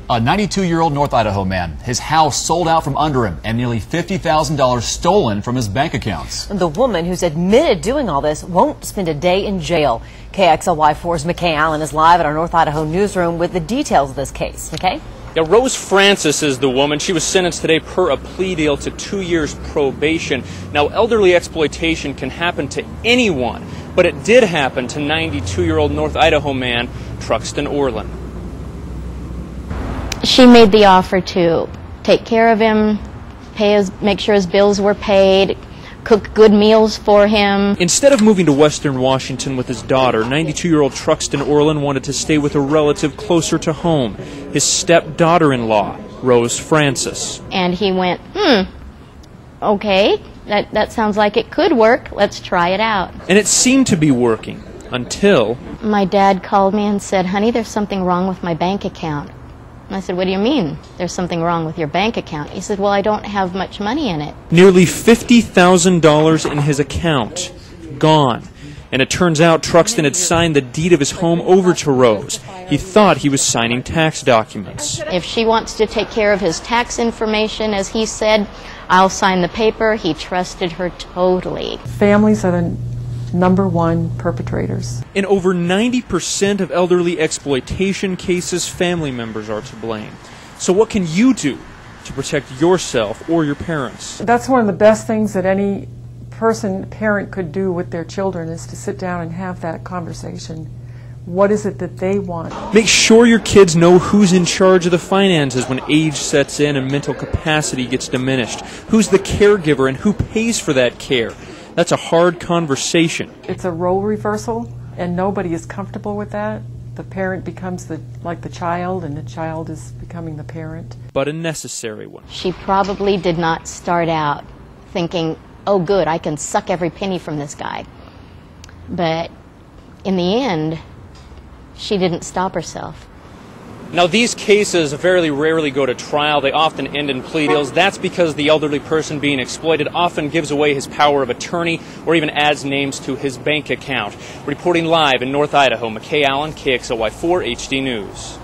A 92-year-old North Idaho man. His house sold out from under him and nearly $50,000 stolen from his bank accounts. The woman who's admitted doing all this won't spend a day in jail. KXLY4's McKay Allen is live at our North Idaho newsroom with the details of this case. McKay? Yeah, Rose Francis is the woman. She was sentenced today per a plea deal to 2 years probation. Now, elderly exploitation can happen to anyone, but it did happen to 92-year-old North Idaho man Truxton Orland. She made the offer to take care of him, make sure his bills were paid, cook good meals for him. Instead of moving to Western Washington with his daughter, 92-year-old Truxton Orland wanted to stay with a relative closer to home, his stepdaughter-in-law, Rose Francis. And he went, okay, that sounds like it could work. Let's try it out. And it seemed to be working until my dad called me and said, honey, there's something wrong with my bank account. And I said, what do you mean there's something wrong with your bank account? He said, well, I don't have much money in it. Nearly $50,000 in his account, gone. And it turns out Truxton had signed the deed of his home over to Rose. He thought he was signing tax documents. If she wants to take care of his tax information, as he said, I'll sign the paper. He trusted her totally. Families are the #1 perpetrators. In over 90% of elderly exploitation cases, family members are to blame. So what can you do to protect yourself or your parents? That's one of the best things that any parent could do with their children, is to sit down and have that conversation. What is it that they want? Make sure your kids know who's in charge of the finances when age sets in and mental capacity gets diminished. Who's the caregiver and who pays for that care? That's a hard conversation. It's a role reversal, and nobody is comfortable with that. The parent becomes like the child, and the child is becoming the parent. But a necessary one. She probably did not start out thinking, oh good, I can suck every penny from this guy. But in the end, she didn't stop herself. Now, these cases very rarely go to trial. They often end in plea deals. That's because the elderly person being exploited often gives away his power of attorney or even adds names to his bank account. Reporting live in North Idaho, McKay Allen, KXLY4 HD News.